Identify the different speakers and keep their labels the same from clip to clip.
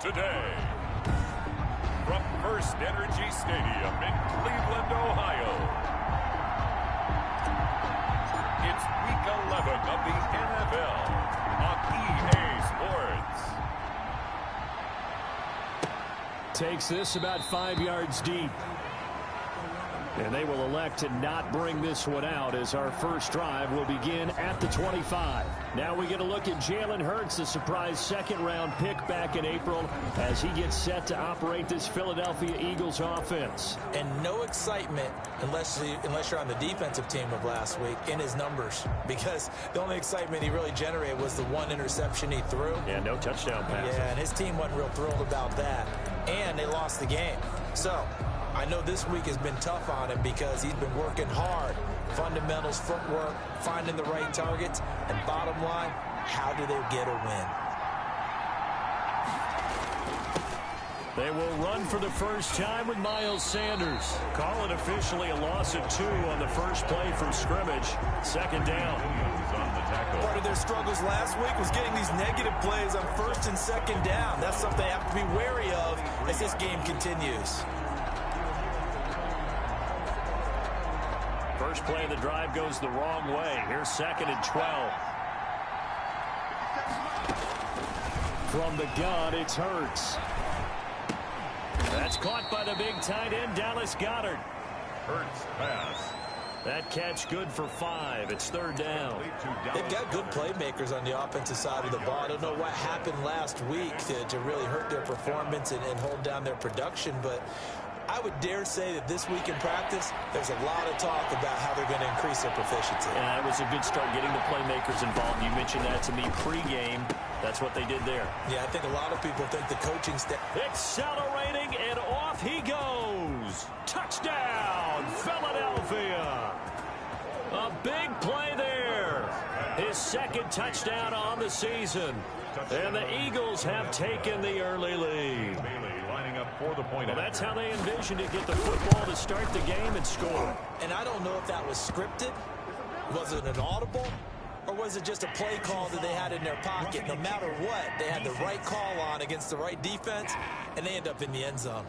Speaker 1: today. From First Energy Stadium in Cleveland, Ohio. It's Week 11 of the NFL on EA Sports.
Speaker 2: Takes this about 5 yards deep. And they will elect to not bring this one out as our first drive will begin at the 25. Now we get a look at Jalen Hurts, the surprise second-round pick back in April as he gets set to operate this Philadelphia Eagles offense.
Speaker 3: And no excitement unless you're on the defensive team of last week in his numbers, because the only excitement he really generated was the one interception he threw.
Speaker 2: Yeah, no touchdown passes.
Speaker 3: Yeah, and his team wasn't real thrilled about that. And they lost the game. So I know this week has been tough on him because he's been working hard. Fundamentals, footwork, finding the right targets, and bottom line, how do they get a win?
Speaker 2: They will run for the first time with Miles Sanders. Call it officially a loss of 2 on the first play from scrimmage. Second down.
Speaker 3: Part of their struggles last week was getting these negative plays on first and second down. That's something they have to be wary of as this game continues.
Speaker 2: First play of the drive goes the wrong way. Here's 2nd and 12. From the gun, it's Hurts. That's caught by the big tight end, Dallas Goedert.
Speaker 1: Hurts pass.
Speaker 2: That catch good for 5. It's 3rd down.
Speaker 3: They've got good playmakers on the offensive side of the ball. I don't know what happened last week to really hurt their performance and hold down their production, but I would dare say that this week in practice, there's a lot of talk about how they're going to increase their proficiency.
Speaker 2: And that was a good start getting the playmakers involved. You mentioned that to me pregame. That's what they did there.
Speaker 3: Yeah, I think a lot of people think the coaching staff.
Speaker 2: Accelerating, and off he goes. Touchdown, Philadelphia. A big play there. His 2nd touchdown on the season. And the Eagles have taken the early lead.
Speaker 1: For the point.
Speaker 2: Well, that's how they envisioned it, get the football to start the game and score.
Speaker 3: And I don't know if that was scripted. Was it an audible? Or was it just a play call that they had in their pocket? No matter what, they had the right call on against the right defense, and they end up in the end zone.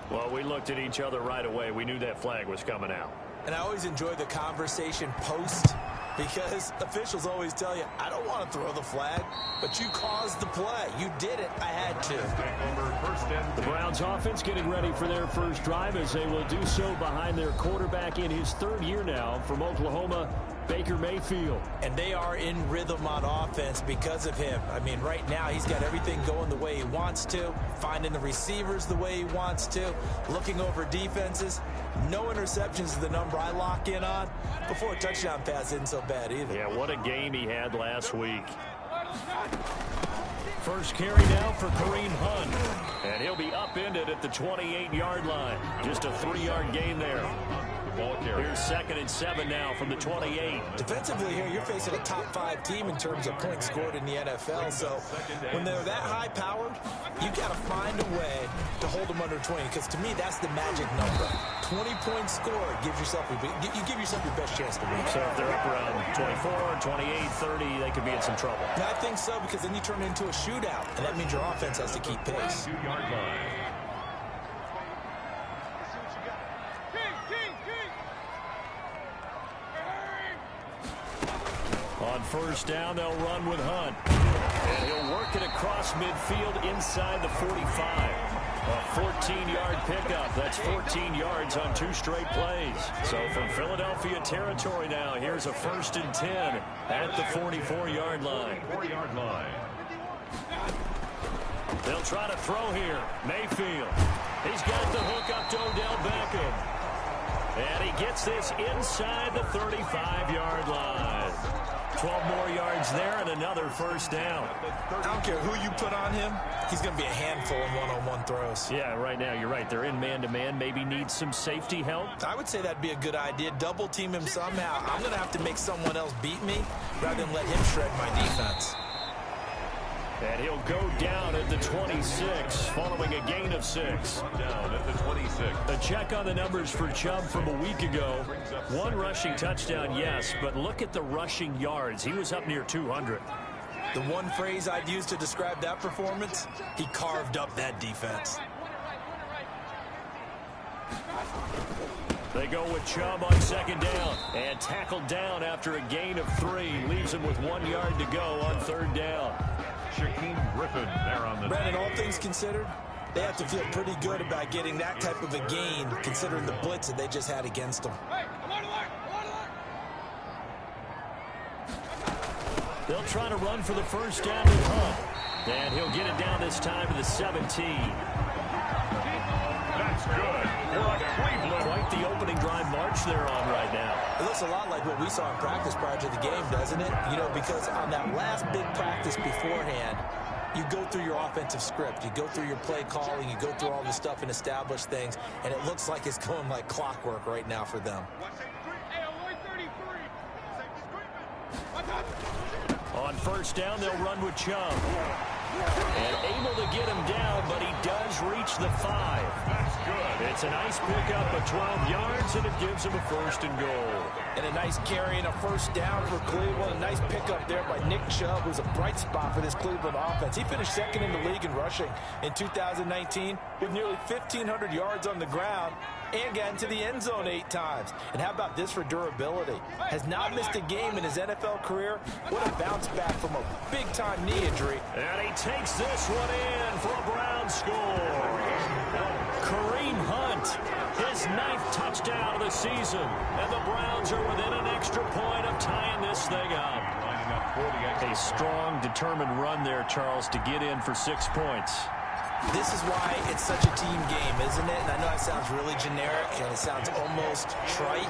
Speaker 2: Well, we looked at each other right away. We knew that flag was coming out.
Speaker 3: And I always enjoy the conversation post, because officials always tell you, I don't want to throw the flag, but you caused the play. You did it. I had to.
Speaker 2: The Browns offense getting ready for their first drive as they will do so behind their quarterback in his 3rd year now from Oklahoma, Baker Mayfield.
Speaker 3: And they are in rhythm on offense because of him. I mean, right now he's got everything going the way he wants to, finding the receivers the way he wants to, looking over defenses. No interceptions is the number I lock in on. Before a touchdown pass isn't so bad either.
Speaker 2: Yeah, what a game he had last week. First carry now for Kareem Hunt. And he'll be upended at the 28-yard line. Just a 3-yard gain there. Here's 2nd and 7 now from the 28.
Speaker 3: Defensively here, you're facing a top-5 team in terms of points scored in the NFL. So when they're that high-powered, you got to find a way to hold them under 20. Because to me, that's the magic number. 20 points scored gives yourself you give yourself your best chance to win.
Speaker 2: So if they're up around 24, 28, 30, they could be in some trouble.
Speaker 3: And I think so, because then you turn it into a shootout, and that means your offense has to keep pace.
Speaker 1: 2-yard line.
Speaker 2: On first down, they'll run with Hunt. And he'll work it across midfield inside the 45. A 14-yard pickup. That's 14 yards on 2 straight plays. So from Philadelphia territory now, here's a 1st and 10 at the 44-yard line.
Speaker 1: 4-yard line.
Speaker 2: They'll try to throw here. Mayfield. He's got the hook up to Odell Beckham. And he gets this inside the 35-yard line. 12 more yards there and another first down.
Speaker 3: I don't care who you put on him. He's going to be a handful in one-on-one throws.
Speaker 2: Yeah, right now, you're right. They're in man-to-man. Maybe need some safety help.
Speaker 3: I would say that'd be a good idea. Double team him somehow. I'm going to have to make someone else beat me rather than let him shred my defense.
Speaker 2: And he'll go down at the 26, following a gain of 6.
Speaker 1: Down at the 26.
Speaker 2: A check on the numbers for Chubb from a week ago. 1 rushing touchdown, yes, but look at the rushing yards. He was up near 200.
Speaker 3: The one phrase I'd use to describe that performance, he carved up that defense.
Speaker 2: They go with Chubb on second down and tackled down after a gain of 3. Leaves him with 1 yard to go on third down.
Speaker 1: Shaquem Griffin there on the
Speaker 3: Brandon, all things considered, they have to feel pretty good about getting that type of a gain considering the blitz that they just had against them.
Speaker 2: They'll try to run for the first down with Hunt. And he'll get it down this time to the 17.
Speaker 1: That's good. Cleveland.
Speaker 2: Quite the opening drive march they're on right now.
Speaker 3: It looks a lot like what we saw in practice prior to the game, doesn't it? You know, because on that last big practice beforehand, you go through your offensive script, you go through your play calling, you go through all the stuff and establish things, and it looks like it's going like clockwork right now for them.
Speaker 2: On first down, they'll run with Chubb. And able to get him down, but he does reach the 5.
Speaker 1: That's good.
Speaker 2: It's a nice pickup of 12 yards, and it gives him a first and goal.
Speaker 3: And a nice carry and a first down for Cleveland. A nice pickup there by Nick Chubb, who's a bright spot for this Cleveland offense. He finished second in the league in rushing in 2019 with nearly 1,500 yards on the ground and got into the end zone 8 times. And how about this for durability? Has not missed a game in his NFL career. What a bounce back from a big-time knee injury.
Speaker 2: And he takes this one in for a Brown score. Kareem Hunt, his 9th touchdown of the season. And the Browns are within an extra point of tying this thing up. A strong, determined run there, Charles, to get in for 6 points.
Speaker 3: This is why it's such a team game, isn't it? And I know it sounds really generic and it sounds almost trite,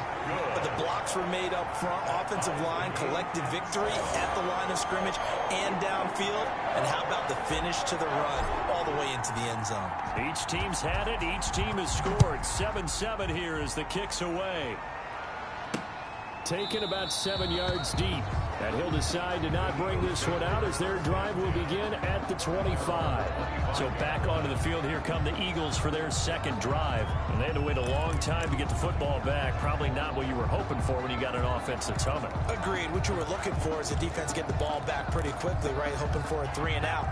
Speaker 3: but the blocks were made up front, offensive line, collective victory at the line of scrimmage and downfield. And how about the finish to the run all the way into the end zone?
Speaker 2: Each team's had it. Each team has scored. 7-7 here as the kick's away. Taken about 7 yards deep. And he'll decide to not bring this one out as their drive will begin at the 25. So back onto the field, here come the Eagles for their second drive. And they had to wait a long time to get the football back. Probably not what you were hoping for when you got an offense that's humming.
Speaker 3: Agreed. What you were looking for is the defense get the ball back pretty quickly, right? Hoping for a 3 and out.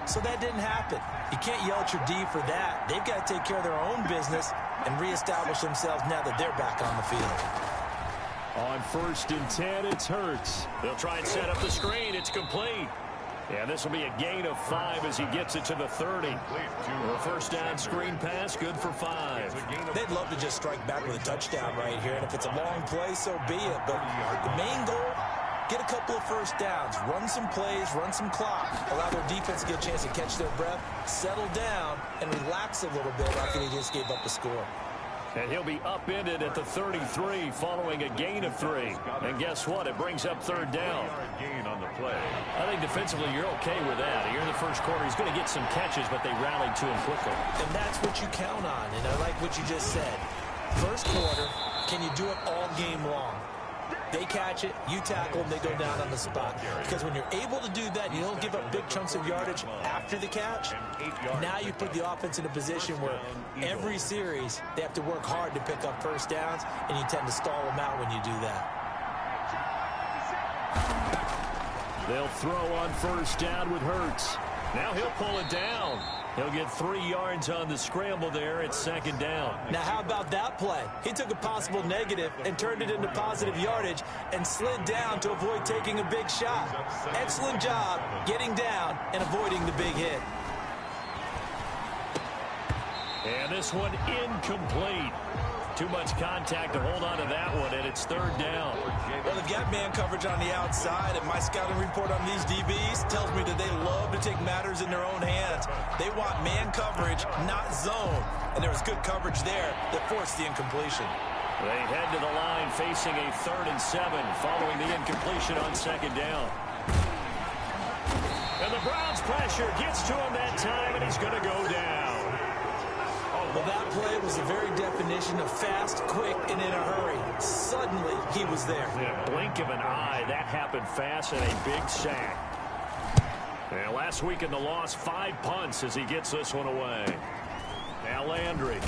Speaker 3: So that didn't happen. You can't yell at your D for that. They've got to take care of their own business and reestablish themselves now that they're back on the field.
Speaker 2: On 1st and 10, it's Hurts. They'll try and set up the screen. It's complete. Yeah, this will be a gain of 5 as he gets it to the 30. The first down screen pass, good for 5.
Speaker 3: They'd love to just strike back with a touchdown right here, and if it's a long play, so be it. But the main goal, get a couple of first downs, run some plays, run some clock, allow their defense to get a chance to catch their breath, settle down, and relax a little bit after they just gave up the score.
Speaker 2: And he'll be upended at the 33 following a gain of 3. And guess what? It brings up third down. I think defensively you're okay with that. Here in the first quarter, he's going to get some catches, but they rallied to him quickly.
Speaker 3: And that's what you count on. And I like what you just said. First quarter, can you do it all game long? They catch it, you tackle them, they go down on the spot. Because when you're able to do that, you don't give up big chunks of yardage after the catch. Now you put the offense in a position where every series they have to work hard to pick up first downs, and you tend to stall them out when you do that.
Speaker 2: They'll throw on first down with Hurts. Now he'll pull it down. He'll get 3 yards on the scramble there at second down.
Speaker 3: Now, how about that play? He took a possible negative and turned it into positive yardage and slid down to avoid taking a big shot. Excellent job getting down and avoiding the big hit.
Speaker 2: And this one incomplete. Too much contact to hold on to that one, and it's third down.
Speaker 3: Well, they've got man coverage on the outside, and my scouting report on these DBs tells me that they love to take matters in their own hands. They want man coverage, not zone. And there was good coverage there that forced the incompletion.
Speaker 2: They head to the line facing a 3rd and 7 following the incompletion on second down. And the Browns pressure gets to him that time, and he's going to go down.
Speaker 3: Well, that play was the very definition of fast, quick, and in a hurry. Suddenly, he was there.
Speaker 2: Yeah, blink of an eye, that happened fast and a big sack. And last week in the loss, 5 punts as he gets this one away. Now Landry.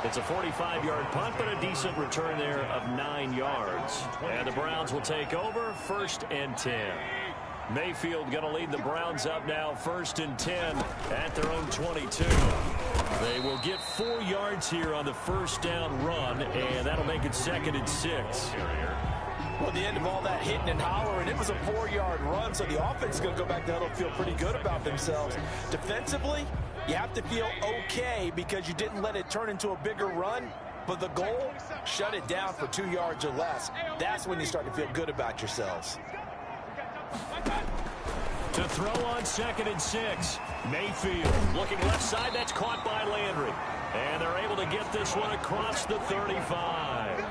Speaker 2: It's a 45-yard punt, but a decent return there of 9 yards. And the Browns will take over, 1st and 10. Mayfield going to lead the Browns up now, 1st and 10 at their own 22. They will get 4 yards here on the first down run, and that'll make it 2nd and 6.
Speaker 3: Well, at the end of all that hitting and hollering, it was a 4-yard run, so the offense is going to go back to huddle and feel pretty good about themselves. Defensively, you have to feel okay because you didn't let it turn into a bigger run, but the goal, shut it down for 2 yards or less. That's when you start to feel good about yourselves.
Speaker 2: To throw on 2nd and 6. Mayfield looking left side. That's caught by Landry. And they're able to get this one across the 35.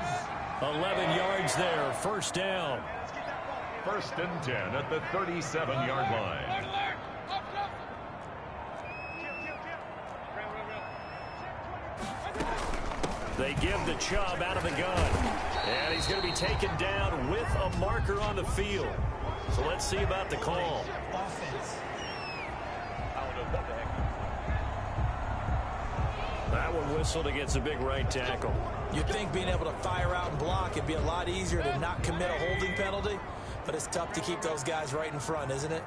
Speaker 2: 11 yards there, 1st down.
Speaker 1: 1st and 10 at the 37-yard line.
Speaker 2: They give the Chubb out of the gun. And he's going to be taken down with a marker on the field. So let's see about the call. That one whistled against a big right tackle.
Speaker 3: You'd think being able to fire out and block it'd be a lot easier to not commit a holding penalty, but it's tough to keep those guys right in front, isn't it?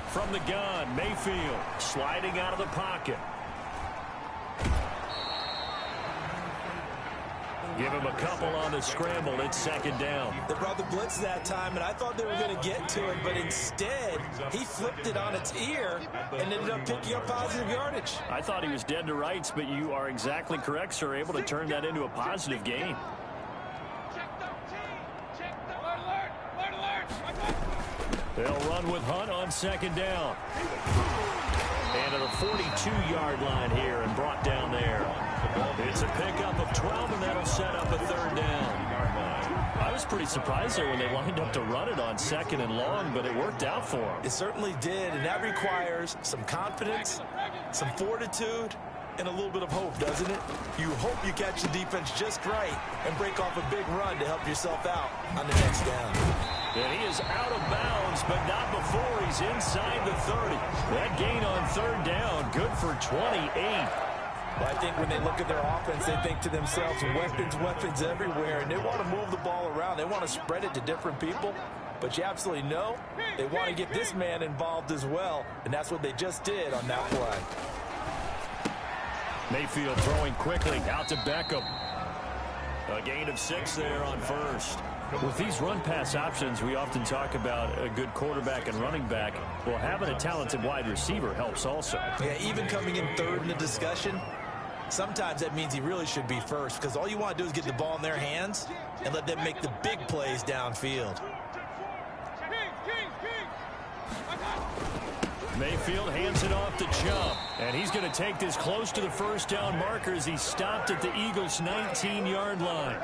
Speaker 2: From the gun, Mayfield sliding out of the pocket. Give him a couple on the scramble. It's 2nd down.
Speaker 3: They brought the blitz that time, and I thought they were going to get to it, but instead, he flipped it on its ear and ended up picking up positive yardage.
Speaker 2: I thought he was dead to rights, but you are exactly correct, sir. Able to turn that into a positive gain. They'll run with Hunt on 2nd down. And at a 42-yard line here and brought down there. It's a pickup of 12, and that'll set up a 3rd down. I was pretty surprised there when they lined up to run it on 2nd and long, but it worked out for them.
Speaker 3: It certainly did, and that requires some confidence, some fortitude, and a little bit of hope, doesn't it? You hope you catch the defense just right and break off a big run to help yourself out on the next down.
Speaker 2: And he is out of bounds, but not before he's inside the 30. That gain on 3rd down, good for 28.
Speaker 3: Well, I think when they look at their offense, they think to themselves, weapons, weapons everywhere, and they want to move the ball around. They want to spread it to different people, but you absolutely know they want to get this man involved as well, and that's what they just did on that play.
Speaker 2: Mayfield throwing quickly out to Beckham. A gain of 6 there on 1st. With these run-pass options, we often talk about a good quarterback and running back. Well, having a talented wide receiver helps also.
Speaker 3: Yeah, even coming in 3rd in the discussion, sometimes that means he really should be 1st, because all you want to do is get the ball in their hands and let them make the big plays downfield.
Speaker 2: Mayfield hands it off to Chubb, and he's going to take this close to the 1st down marker as he stopped at the Eagles' 19-yard line.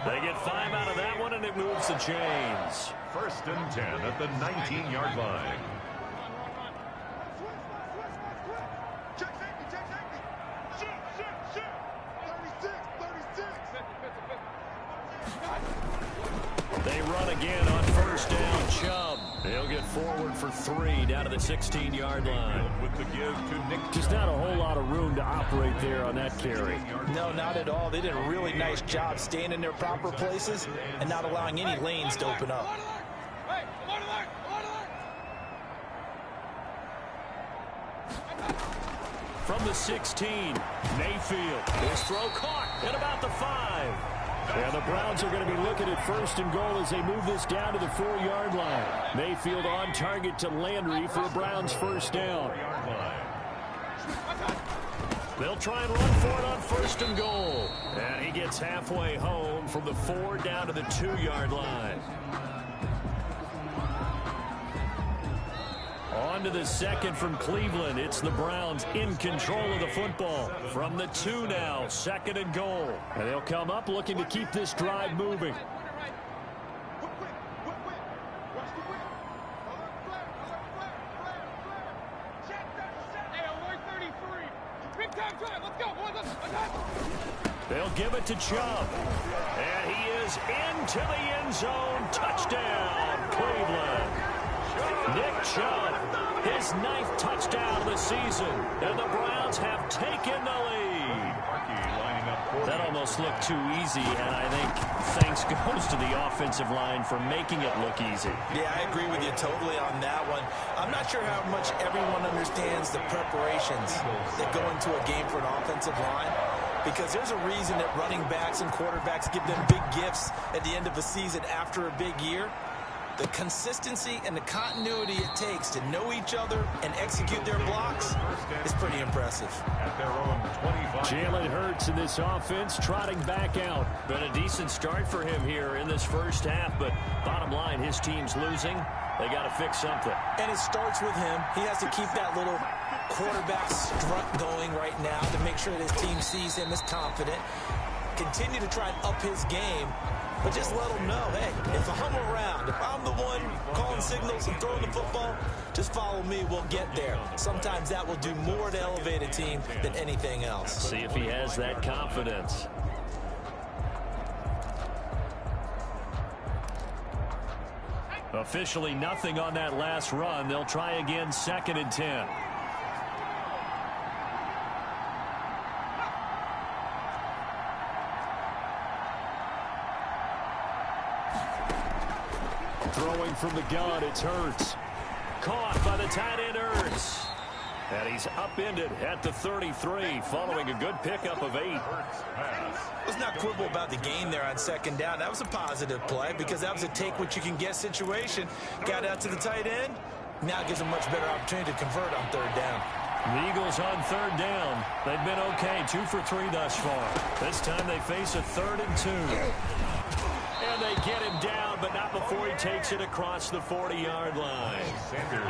Speaker 2: They get 5 out of that one, and it moves the chains.
Speaker 1: 1st and 10 at the 19-yard line.
Speaker 2: They run again on 1st down. Chubb. He'll get forward for 3 down to the 16-yard line.
Speaker 1: With the give to Nick.
Speaker 2: Just not a whole lot of room to operate there on that carry.
Speaker 3: No, not at all. They did a really nice job staying in their proper places and not allowing any lanes to open up.
Speaker 2: From the 16, Mayfield. His throw caught at about the 5. And the Browns are going to be looking at 1st and goal as they move this down to the 4-yard line. Mayfield on target to Landry for a Browns 1st down. They'll try and run for it on 1st and goal. And he gets halfway home from the 4 down to the 2-yard line. On to the 2nd from Cleveland. It's the Browns in control of the football. From the 2 now, 2nd and goal. And they'll come up looking to keep this drive moving. They'll give it to Chubb. And he is into the end zone. Touchdown, Cleveland. Nick Chubb, his 9th touchdown of the season. And the Browns have taken the lead. That almost looked too easy, and I think thanks goes to the offensive line for making it look easy.
Speaker 3: Yeah, I agree with you totally on that one. I'm not sure how much everyone understands the preparations that go into a game for an offensive line, because there's a reason that running backs and quarterbacks give them big gifts at the end of a season after a big year. The consistency and the continuity it takes to know each other and execute their blocks is pretty impressive.
Speaker 1: At their own 25.
Speaker 2: Jalen Hurts in this offense trotting back out. Been a decent start for him here in this first half, but bottom line, his team's losing. They got to fix something.
Speaker 3: And it starts with him. He has to keep that little quarterback strut going right now to make sure that his team sees him as confident. Continue to try and up his game, but just let him know, hey, if I'm around, if I'm the one calling signals and throwing the football, just follow me, we'll get there. Sometimes that will do more to elevate a team than anything else.
Speaker 2: See if he has that confidence. Officially nothing on that last run. They'll try again, 2nd and 10. Throwing from the gun, it's Hurts. Caught by the tight end, Hurts. And he's upended at the 33, following a good pickup of 8.
Speaker 3: Let's not quibble about the gain there on 2nd down. That was a positive play because that was a take-what-you-can-get situation. Got out to the tight end. Now it gives them much better opportunity to convert on 3rd down.
Speaker 2: The Eagles on 3rd down. They've been okay, 2 for 3 thus far. This time they face a 3rd and 2. And they get him down, but not before he takes it across the 40-yard line.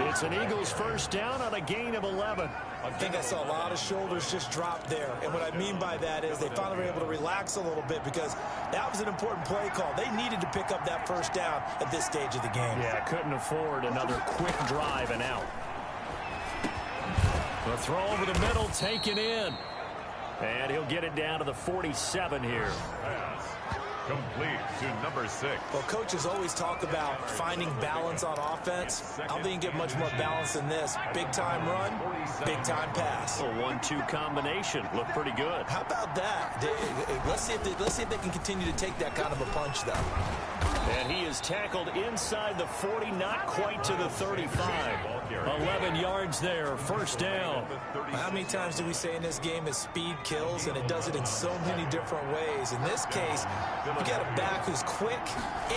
Speaker 2: It's an Eagles first down on a gain of 11.
Speaker 3: I think I saw a lot of shoulders just drop there. And what I mean by that is they finally were able to relax a little bit because that was an important play call. They needed to pick up that first down at this stage of the game.
Speaker 2: Yeah, couldn't afford another quick drive and out. The throw over the middle, taken in. And he'll get it down to the 47 here.
Speaker 1: Complete to number 6.
Speaker 3: Well, coaches always talk about finding balance on offense. I don't think you get much more balance than this. Big-time run, big-time pass.
Speaker 2: A 1-2 combination. Looked pretty good.
Speaker 3: How about that? Let's see if they can continue to take that kind of a punch, though.
Speaker 2: And he is tackled inside the 40, not quite to the 35. 11 yards there, first down.
Speaker 3: How many times do we say in this game that speed kills, and it does it in so many different ways? In this case, you got a back who's quick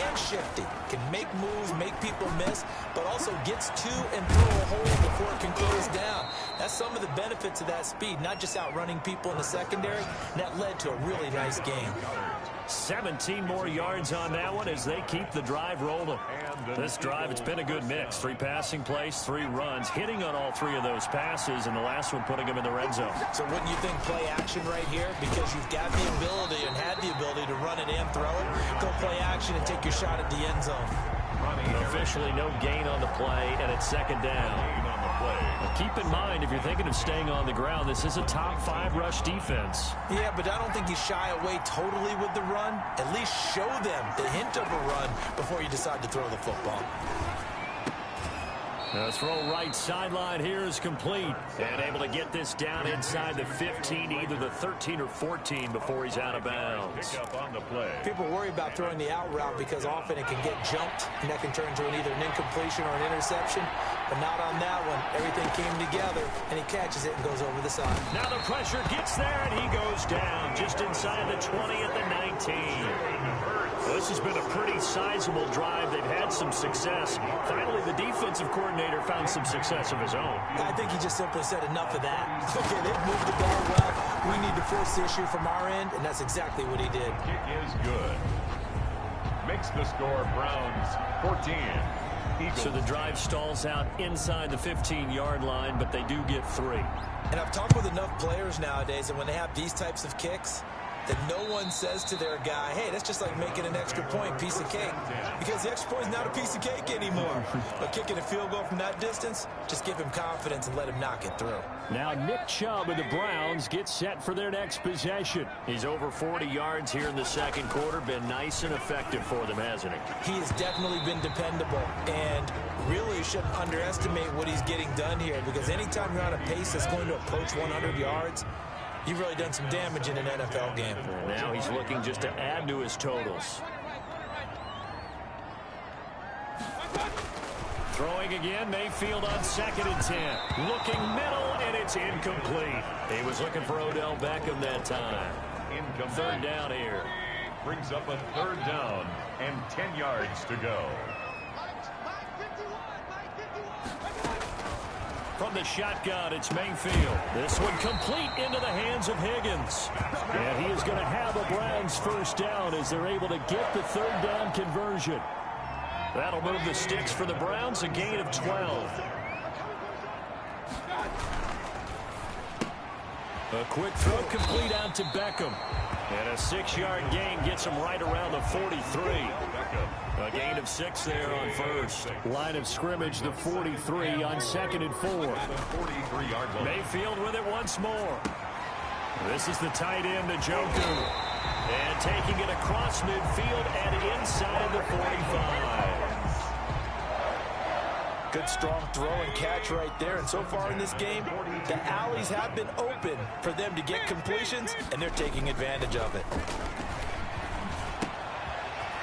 Speaker 3: and shifty, can make moves, make people miss, but also gets to and through a hole before it can close down. That's some of the benefits of that speed, not just outrunning people in the secondary. And that led to a really nice game.
Speaker 2: 17 more yards on that one as they keep the drive rolling. This drive, it's been a good mix. 3 passing plays, 3 runs, hitting on all 3 of those passes, and the last one putting them in the red zone.
Speaker 3: So wouldn't you think play action right here? Because you've got the ability and had the ability to run it and throw it. Go play action and take your shot at the end zone.
Speaker 2: Officially no gain on the play, and it's 2nd down. Now keep in mind, if you're thinking of staying on the ground, this is a top 5 rush defense.
Speaker 3: Yeah, but I don't think you shy away totally with the run. At least show them the hint of a run before you decide to throw the football.
Speaker 2: The throw right sideline here is complete. And able to get this down inside the 15, either the 13 or 14 before he's out of bounds.
Speaker 3: People worry about throwing the out route because often it can get jumped, and that can turn into either an incompletion or an interception. But not on that one. Everything came together, and he catches it and goes over the side.
Speaker 2: Now the pressure gets there, and he goes down just inside the 20 at the 19. Well, this has been a pretty sizable drive. They've had some success. Finally, the defensive coordinator found some success of his own.
Speaker 3: I think he just simply said enough of that. Okay, they've moved the ball well. We need to force the issue from our end, and that's exactly what he did.
Speaker 1: Kick is good. Makes the score Browns 14. Eagles.
Speaker 2: So the drive stalls out inside the 15-yard line, but they do get 3.
Speaker 3: And I've talked with enough players nowadays, and when they have these types of kicks, that no one says to their guy, hey, that's just like making an extra point, piece of cake. Because the extra point is not a piece of cake anymore. But kicking a field goal from that distance, just give him confidence and let him knock it through.
Speaker 2: Now Nick Chubb of the Browns gets set for their next possession. He's over 40 yards here in the second quarter. Been nice and effective for them, hasn't he?
Speaker 3: He has definitely been dependable, and really shouldn't underestimate what he's getting done here, because anytime you're on a pace that's going to approach 100 yards, you've really done some damage in an NFL game.
Speaker 2: And now he's looking just to add to his totals. Throwing again, Mayfield on 2nd and 10. Looking middle, and it's incomplete. He was looking for Odell Beckham that time. Third down here.
Speaker 1: Brings up a third down and 10 yards to go.
Speaker 2: From the shotgun, it's Mayfield. This one complete into the hands of Higgins. And he is going to have a Browns first down as they're able to get the third down conversion. That'll move the sticks for the Browns, a gain of 12. A quick throw complete out to Beckham. And a 6-yard gain gets him right around the 43. A gain of 6 there on first. Line of scrimmage, the 43 on 2nd and 4.
Speaker 1: 43-yard line.
Speaker 2: Mayfield with it once more. This is the tight end, Njoku. And taking it across midfield and inside the 45.
Speaker 3: Good strong throw and catch right there. And so far in this game, the alleys have been open for them to get completions, and they're taking advantage of it.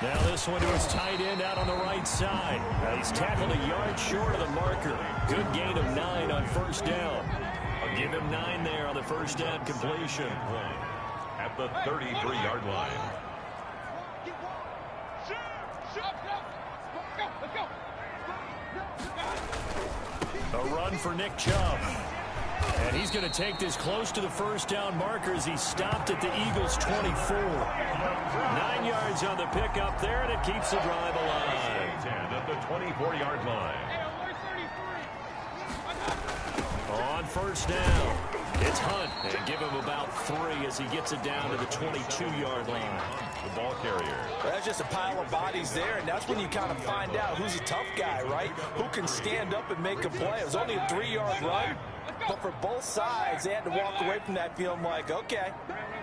Speaker 2: Now this one to his tight end out on the right side. He's tackled a yard short of the marker. Good gain of 9 on first down. I'll give him 9 there on the first down completion.
Speaker 1: At the 33-yard line.
Speaker 2: A run for Nick Chubb. And he's going to take this close to the first down marker as he stopped at the Eagles' 24. 9 yards on the pickup there, and it keeps the drive alive.
Speaker 1: 10 at the 24-yard line.
Speaker 2: On first down, it's Hunt. And give him about 3 as he gets it down to the 22-yard line.
Speaker 1: The ball carrier.
Speaker 3: That's just a pile of bodies there, and that's when you kind of find out who's a tough guy, right? Who can stand up and make a play. It was only a 3-yard run, but for both sides, they had to walk away from that feeling like, okay,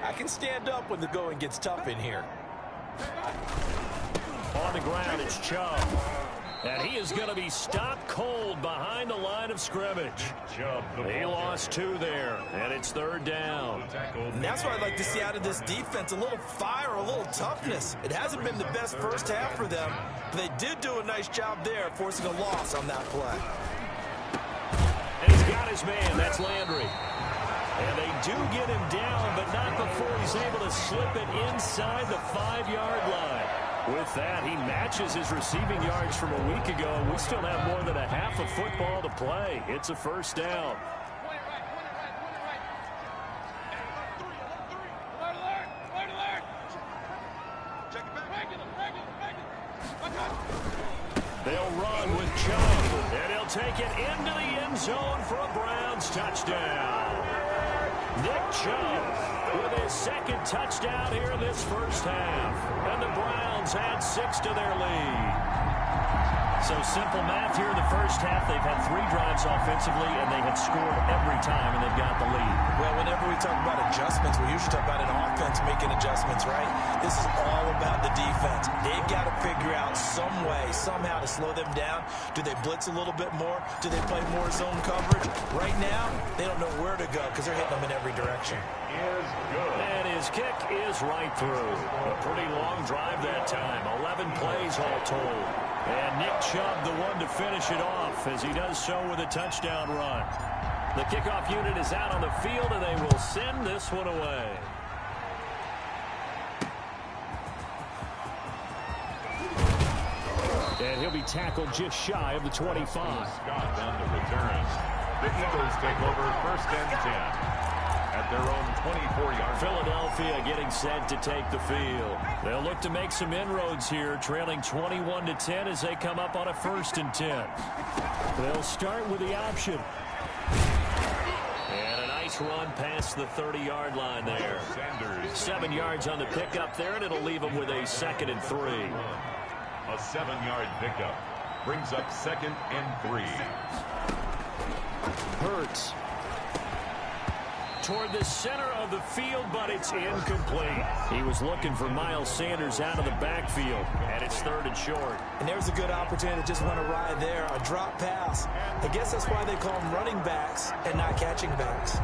Speaker 3: I can stand up when the going gets tough in here.
Speaker 2: On the ground, it's Chubb. And he is going to be stopped cold behind the line of scrimmage. He lost 2 there, and it's third down.
Speaker 3: And that's what I'd like to see out of this defense, a little fire, a little toughness. It hasn't been the best first half for them, but they did do a nice job there, forcing a loss on that play.
Speaker 2: And he's got his man, that's Landry. And they do get him down, but not before he's able to slip it inside the 5-yard line. With that, he matches his receiving yards from a week ago. We still have more than a half of football to play. It's a first down. They'll run with Chubb, and he'll take it into the end zone for a Browns touchdown. Nick Chubb with his second touchdown here in this first half. And the Browns add 6 to their lead. So simple math here in the first half. They've had 3 drives offensively, and they have scored every time, and they've got the lead.
Speaker 3: Well, whenever we talk about adjustments, we usually talk about an offense making adjustments, right? This is all about the defense. They've got to figure out some way, somehow to slow them down. Do they blitz a little bit more? Do they play more zone coverage? Right now, they don't know where to go because they're hitting them in every direction.
Speaker 1: Is good.
Speaker 2: And his kick is right through. A pretty long drive that time. 11 plays all told. And Nick Chubb, the one to finish it off, as he does so with a touchdown run. The kickoff unit is out on the field, and they will send this one away. And he'll be tackled just shy of the 25.
Speaker 1: Scott on the return. The Eagles take over first and 10. At their own 24-yard.
Speaker 2: Philadelphia getting set to take the field. They'll look to make some inroads here, trailing 21-10 as they come up on a 1st and 10. They'll start with the option. And a Nice run past the 30-yard line there. 7 yards on the pickup there, and it'll leave him with a 2nd and 3.
Speaker 1: A 7-yard pickup brings up 2nd and 3.
Speaker 2: Hurts toward the center of the field, but it's incomplete. He was looking for Miles Sanders out of the backfield, and it's 3rd and short.
Speaker 3: And there's a good opportunity to just run a ride there, a drop pass. I guess that's why they call them running backs and not catching backs.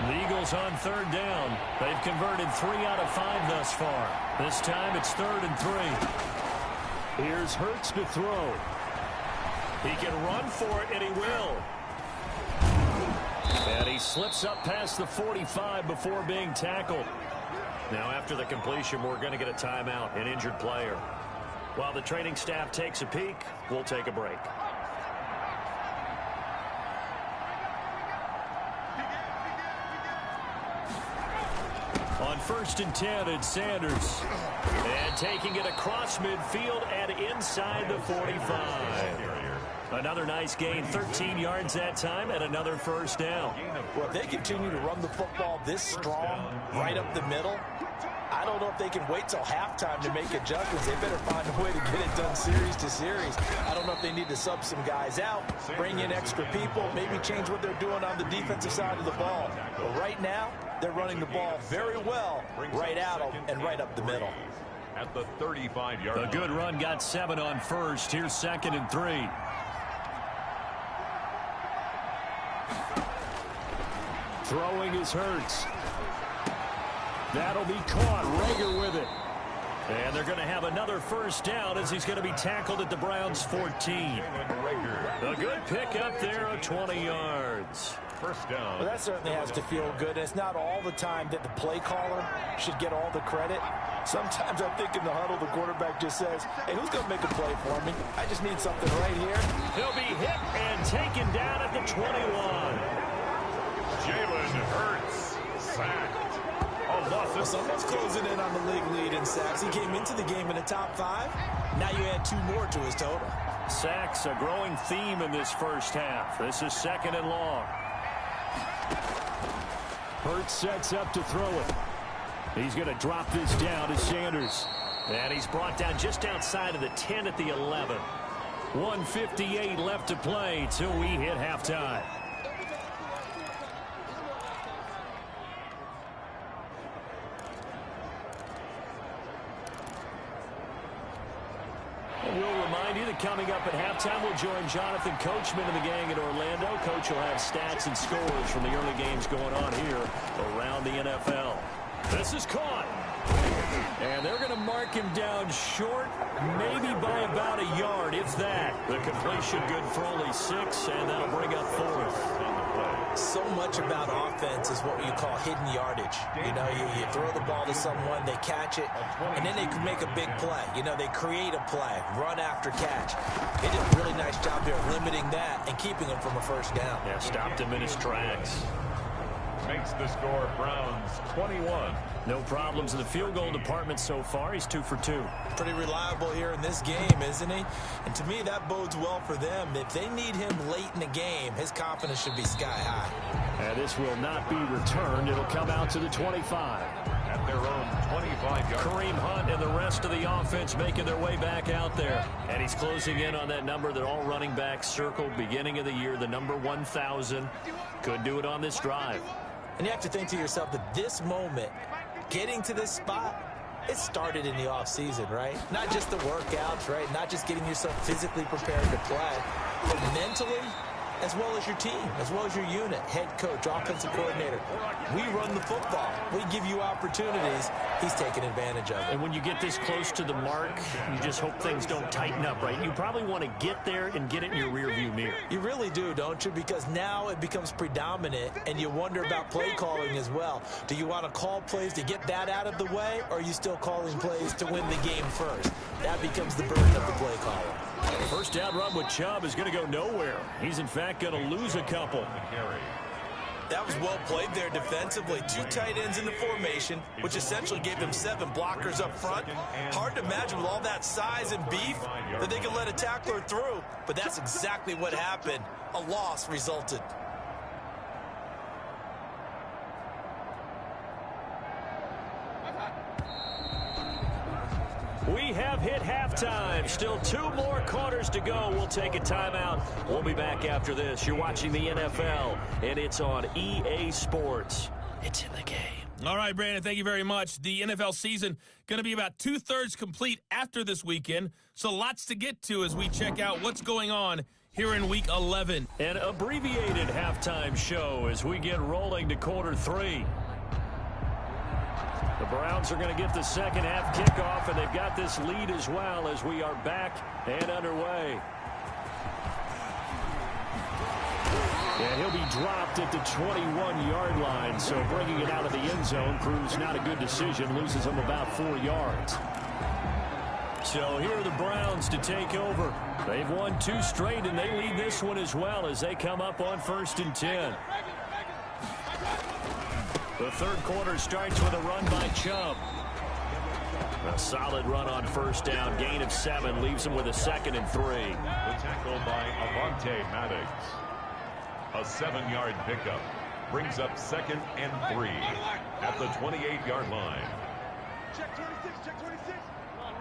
Speaker 2: The Eagles on 3rd down. They've converted 3 out of 5 thus far. This time it's 3rd and 3. Here's Hurts to throw. He can run for it, and he will. And he slips up past the 45 before being tackled. Now, after the completion, we're going to get a timeout, an injured player. While the training staff takes a peek, we'll take a break. On 1st and 10, it's Sanders. And taking it across midfield and inside the 45. Another nice gain, 13 yards that time, and another 1st down.
Speaker 3: Well, if they continue to run the football this strong, right up the middle, I don't know if they can wait till halftime to make adjustments. They better find a way to get it done series to series. I don't know if they need to sub some guys out, bring in extra people, maybe change what they're doing on the defensive side of the ball. But right now, they're running the ball very well, right at them and right up the middle.
Speaker 1: At the 35-yard line.
Speaker 2: A good run got 7 on 1st. Here's 2nd and 3. Throwing is Hurts. That'll be caught. Rager with it. And they're going to have another 1st down as he's going to be tackled at the Browns' 14. A good pickup there of 20 yards.
Speaker 1: 1st down.
Speaker 3: Well, that certainly has to feel good. And it's not all the time that the play caller should get all the credit. Sometimes I think in the huddle, the quarterback just says, hey, who's going to make a play for me? I just need something right here.
Speaker 2: He'll be hit and taken down at the 21.
Speaker 1: Jalen Hurts sacked.
Speaker 3: Well, someone's closing in on the league lead in sacks. He came into the game in the top 5. Now you add 2 more to his total.
Speaker 2: Sacks, a growing theme in this 1st half. This is 2nd and long. Hurts sets up to throw it. He's going to drop this down to Sanders. And he's brought down just outside of the 10 at the 11. 1:58 left to play till we hit halftime. We'll remind you that coming up at halftime, we'll join Jonathan Coachman and the gang in Orlando. Coach will have stats and scores from the early games going on here around the NFL. This is caught. And they're going to mark him down short, maybe by about a yard, if that. The completion good for only 6, and that'll bring up 4th.
Speaker 3: So much about offense is what you call hidden yardage. You know, you throw the ball to someone, they catch it, and then they can make a big play. You know, they create a play, run after catch. They did a really nice job here limiting that and keeping him from a 1st down.
Speaker 2: Yeah, stopped him in his tracks.
Speaker 1: Makes the score Browns 21.
Speaker 2: No problems in the field goal department so far. He's 2 for 2.
Speaker 3: Pretty reliable here in this game, isn't he? And to me, that bodes well for them. If they need him late in the game, his confidence should be sky high.
Speaker 2: And this will not be returned. It'll come out to the 25.
Speaker 1: At their own 25-yard.
Speaker 2: Kareem Hunt and the rest of the offense making their way back out there. And he's closing in on that number that all running backs circled beginning of the year, the number 1,000. Could do it on this drive.
Speaker 3: And you have to think to yourself that this moment, getting to this spot, it started in the offseason, right? Not just the workouts, right? Not just getting yourself physically prepared to play, but mentally, as well as your team, as well as your unit, head coach, offensive coordinator. We run the football. We give you opportunities. He's taking advantage of it.
Speaker 2: And when you get this close to the mark, you just hope things don't tighten up, right? You probably want to get there and get it in your rearview mirror.
Speaker 3: You really do, don't you? Because now it becomes predominant, and you wonder about play calling as well. Do you want to call plays to get that out of the way, or are you still calling plays to win the game first? That becomes the burden of the play caller.
Speaker 2: 1st down run with Chubb is going to go nowhere. He's, in fact, going to lose a couple.
Speaker 3: That was well played there defensively. 2 tight ends in the formation, which essentially gave them 7 blockers up front. Hard to imagine with all that size and beef that they could let a tackler through, but that's exactly what happened. A loss resulted.
Speaker 2: halftime. Still 2 more quarters to go. We'll take a timeout. We'll be back after this. You're watching the NFL, and it's on EA Sports. It's in the game.
Speaker 4: All right, Brandon, thank you very much. The NFL season going to be about 2/3 complete after this weekend, so lots to get to as we check out what's going on here in Week 11.
Speaker 2: An abbreviated halftime show as we get rolling to quarter 3. The Browns are going to get the second half kickoff, and they've got this lead as well as we are back and underway. And he'll be dropped at the 21-yard line, so bringing it out of the end zone proves not a good decision, loses him about 4 yards. So here are the Browns to take over. They've won 2 straight, and they lead this one as well as they come up on 1st and 10. The third quarter starts with a run by Chubb. A solid run on 1st down. Gain of 7 leaves him with a 2nd and 3.
Speaker 1: The tackle by Avonte Maddox. A 7-yard pickup brings up 2nd and 3 at the 28-yard line.
Speaker 5: Check 26, check 26. Run.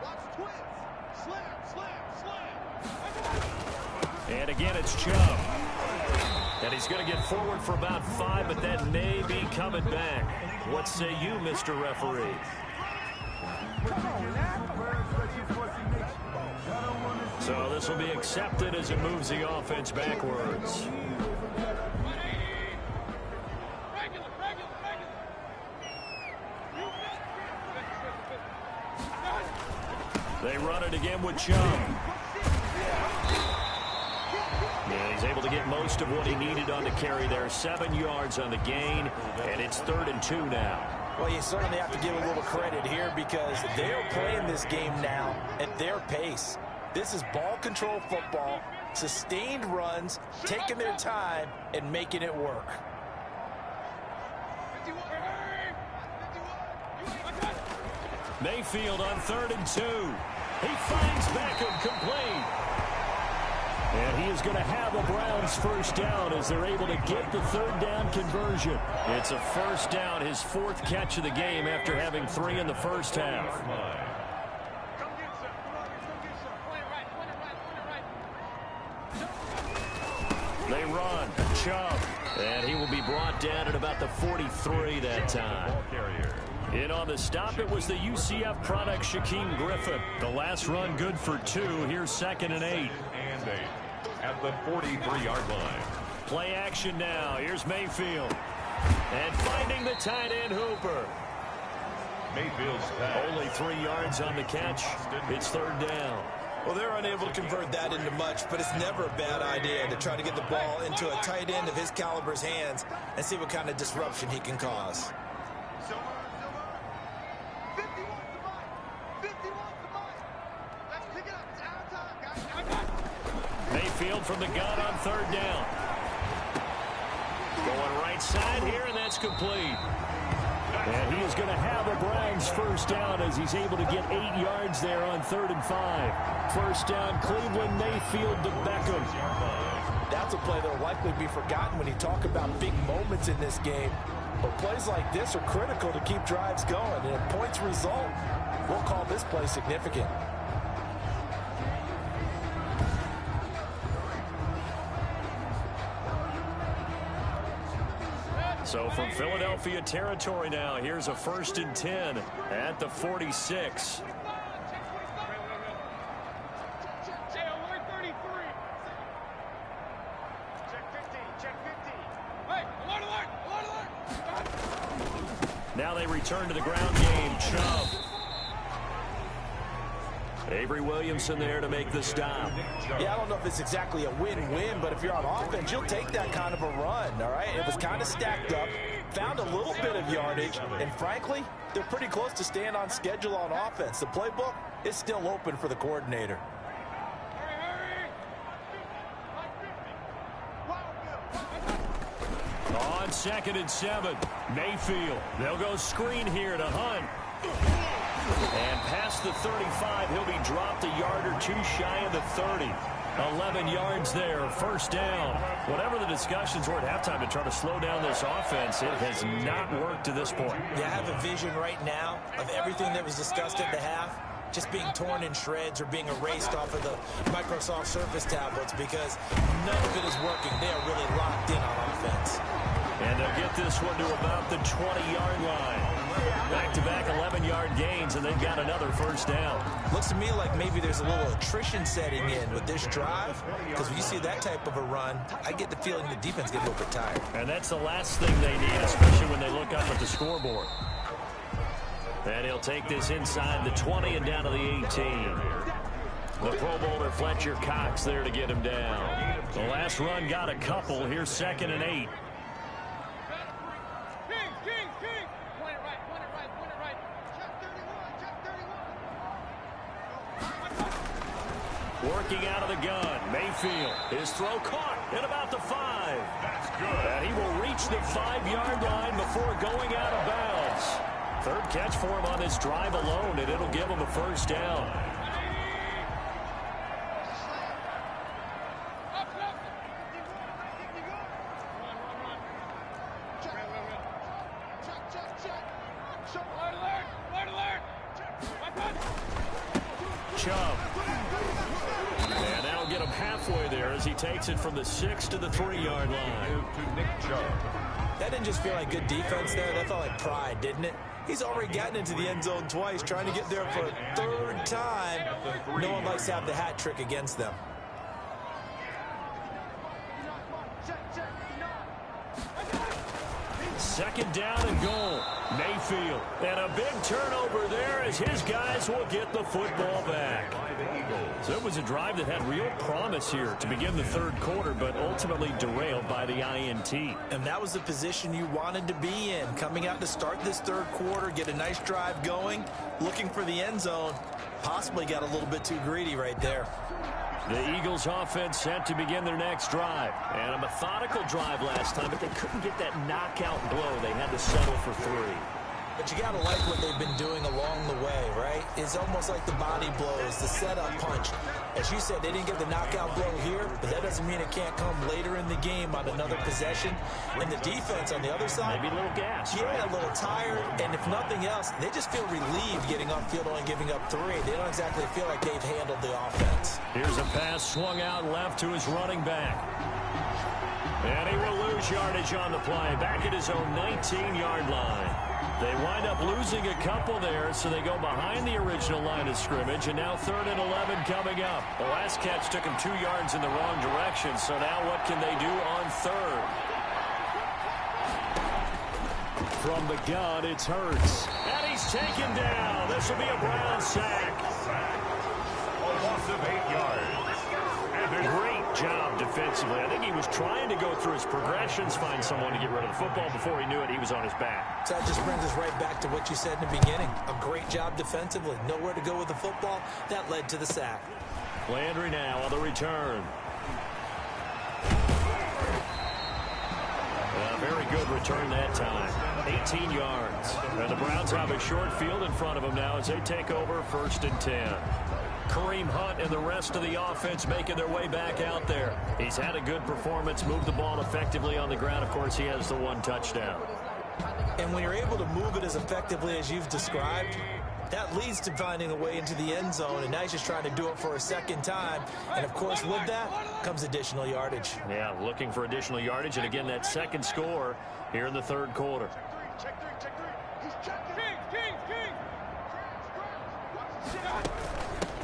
Speaker 5: Watch twins. Slam.
Speaker 2: And again, it's Chubb. And he's going to get forward for about 5, but that may be coming back. What say you, Mr. Referee? So this will be accepted as it moves the offense backwards. They run it again with Chubb. Yeah, he's able to get most of what he needed on the carry there. 7 yards on the gain, and it's 3rd and 2 now.
Speaker 3: Well, you certainly have to give a little credit here because they're playing this game now at their pace. This is ball control football, sustained runs, taking their time, and making it work.
Speaker 2: Mayfield on 3rd and 2. He finds Beckham complete. And he is going to have a Browns first down as they're able to get the 3rd down conversion. It's a first down, his 4th catch of the game after having 3 in the first half. They run. Chubb. And he will be brought down at about the 43 that time. In on the stop, it was the UCF product, Shaquem Griffin. The last run good for 2. Here's 2nd and 8.
Speaker 1: At the 43-yard line.
Speaker 2: Play action now. Here's Mayfield. And finding the tight end Hooper.
Speaker 1: Mayfield's pass.
Speaker 2: Only 3 yards on the catch. It's 3rd down.
Speaker 3: Well, they're unable to convert that into much, but it's never a bad idea to try to get the ball into a tight end of his caliber's hands and see what kind of disruption he can cause.
Speaker 2: Mayfield from the gun on 3rd down. Going right side here, and that's complete. And he is going to have a Browns first down as he's able to get 8 yards there on 3rd and 5. First down, Cleveland, Mayfield to Beckham.
Speaker 3: That's a play that will likely be forgotten when you talk about big moments in this game. But plays like this are critical to keep drives going. And if points result, we'll call this play significant.
Speaker 2: So from Philadelphia territory now, here's a 1st and 10 at the 46. Now they return to the ground game. Chubb. Avery Williamson there to make the stop.
Speaker 3: Yeah, I don't know if it's exactly a win-win, but if you're on offense, you'll take that kind of a run, all right? It was kind of stacked up, found a little bit of yardage, and frankly, they're pretty close to staying on schedule on offense. The playbook is still open for the coordinator.
Speaker 2: On 2nd and 7, Mayfield. They'll go screen here to Hunt. And past the 35, he'll be dropped a yard or 2 shy of the 30. 11 yards there, first down. Whatever the discussions were at halftime to try to slow down this offense, it has not worked to this point.
Speaker 3: Yeah, I have a vision right now of everything that was discussed at the half just being torn in shreds or being erased off of the Microsoft Surface tablets because none of it is working. They are really locked in on offense.
Speaker 2: And they'll get this one to about the 20-yard line. Back-to-back 11-yard gains, and they've got another first down.
Speaker 3: Looks to me like maybe there's a little attrition setting in with this drive, because when you see that type of a run, I get the feeling the defense gets a little bit tired.
Speaker 2: And that's the last thing they need, especially when they look up at the scoreboard. And he'll take this inside the 20 and down to the 18. The Pro Bowler Fletcher Cox there to get him down. The last run got a couple. Here's 2nd and 8. Working out of the gun, Mayfield. His throw caught at about the 5.
Speaker 1: That's good.
Speaker 2: And he will reach the 5-yard line before going out of bounds. Third catch for him on this drive alone, and it'll give him a first down. Chubb. And that'll get him halfway there as he takes it from the 6 to the 3-yard line.
Speaker 1: To Nick Chubb.
Speaker 3: That didn't just feel like good defense there. That felt like pride, didn't it? He's already gotten into the end zone twice, trying to get there for a 3rd time. No one likes to have the hat trick against them.
Speaker 2: Second down and goal. Mayfield. And a big turnover there as his guys will get the football back. So it was a drive that had real promise here to begin the 3rd quarter, but ultimately derailed by the INT.
Speaker 3: And that was the position you wanted to be in. Coming out to start this 3rd quarter, get a nice drive going, looking for the end zone. Possibly got a little bit too greedy right there.
Speaker 2: The Eagles offense set to begin their next drive. And a methodical drive last time, but they couldn't get that knockout blow. They had to settle for 3.
Speaker 3: But you got to like what they've been doing along the way, right? It's almost like the body blows, the setup punch. As you said, they didn't get the knockout blow here, but that doesn't mean it can't come later in the game on another possession. And the defense on the other side,
Speaker 2: maybe a little gas.
Speaker 3: Yeah, a little tired. And if nothing else, they just feel relieved getting upfield only giving up 3. They don't exactly feel like they've handled the offense.
Speaker 2: Here's a pass swung out left to his running back. And he will lose yardage on the play. Back at his own 19-yard line. They wind up losing a couple there, so they go behind the original line of scrimmage, and now 3rd and 11 coming up. The last catch took him 2 yards in the wrong direction, so now what can they do on 3rd? From the gun, it's Hurts. And he's taken down. This will be a Brown sack.
Speaker 1: A loss of 8 yards.
Speaker 2: Great job defensively. I think he was trying to go through his progressions, find someone to get rid of the football. Before he knew it, he was on his back.
Speaker 3: So that just brings us right back to what you said in the beginning. A great job defensively. Nowhere to go with the football. That led to the sack.
Speaker 2: Landry now on the return. A very good return that time. 18 yards. And the Browns have a short field in front of them now as they take over 1st and 10. Kareem Hunt and the rest of the offense making their way back out there. He's had a good performance, moved the ball effectively on the ground. Of course, he has the 1 touchdown.
Speaker 3: And when you're able to move it as effectively as you've described, that leads to finding a way into the end zone, and now he's just trying to do it for a 2nd time. And, of course, with that comes additional yardage.
Speaker 2: Yeah, looking for additional yardage, and again, that 2nd score here in the 3rd quarter.
Speaker 5: Check 3, check 3. He's checking. King.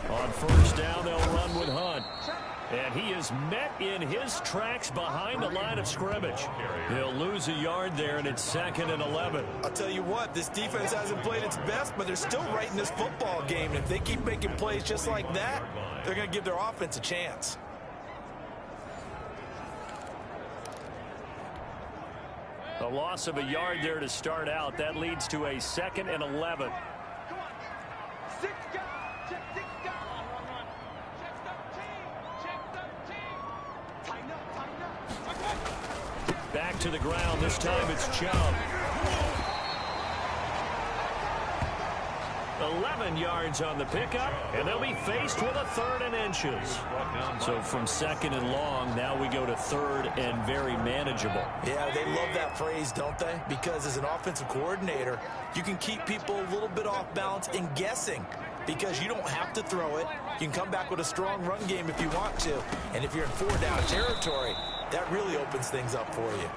Speaker 2: On 1st down, they'll run with Hunt. And he is met in his tracks behind the line of scrimmage. He'll lose a yard there, and it's 2nd and 11.
Speaker 3: I'll tell you what, this defense hasn't played its best, but they're still right in this football game. And if they keep making plays just like that, they're going to give their offense a chance.
Speaker 2: A loss of a yard there to start out. That leads to a 2nd and 11.
Speaker 5: 6 guys. Check 6 guys. Run. Check 13. Tighten up.
Speaker 2: Back to the ground. This time it's Chubb. 11 yards on the pickup, and they'll be faced with a 3rd and inches. So from 2nd and long, now we go to 3rd and very manageable.
Speaker 3: Yeah, they love that phrase, don't they? Because as an offensive coordinator, you can keep people a little bit off balance and guessing. because you don't have to throw it. You can come back with a strong run game if you want to. And if you're in 4-down territory, that really opens things up for you.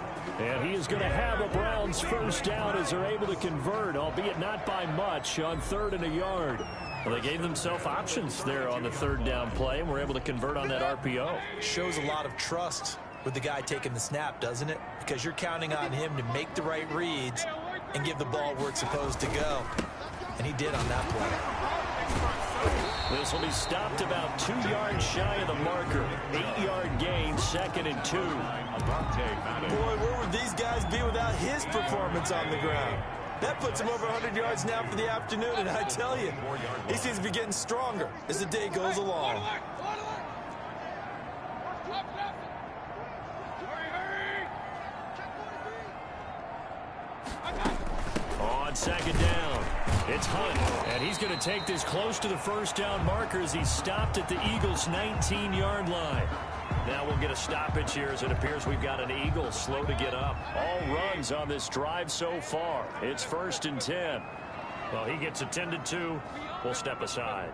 Speaker 2: And he is going to have the Browns first down as they're able to convert, albeit not by much, on 3rd and a yard. Well, they gave themselves options there on the 3rd down play, and were able to convert on that RPO.
Speaker 3: Shows a lot of trust with the guy taking the snap, doesn't it? Because you're counting on him to make the right reads and give the ball where it's supposed to go. And he did on that play.
Speaker 2: This will be stopped about 2 yards shy of the marker. 8-yard gain, 2nd and 2.
Speaker 3: Boy, where would these guys be without his performance on the ground? That puts him over 100 yards now for the afternoon, and I tell you, he seems to be getting stronger as the day goes along.
Speaker 2: On 2nd down, it's Hunt, and he's going to take this close to the first down marker as he's stopped at the Eagles' 19-yard line. Now we'll get a stoppage here as it appears we've got an Eagle slow to get up. All runs on this drive so far. It's 1st and 10. Well, he gets attended to. We'll step aside.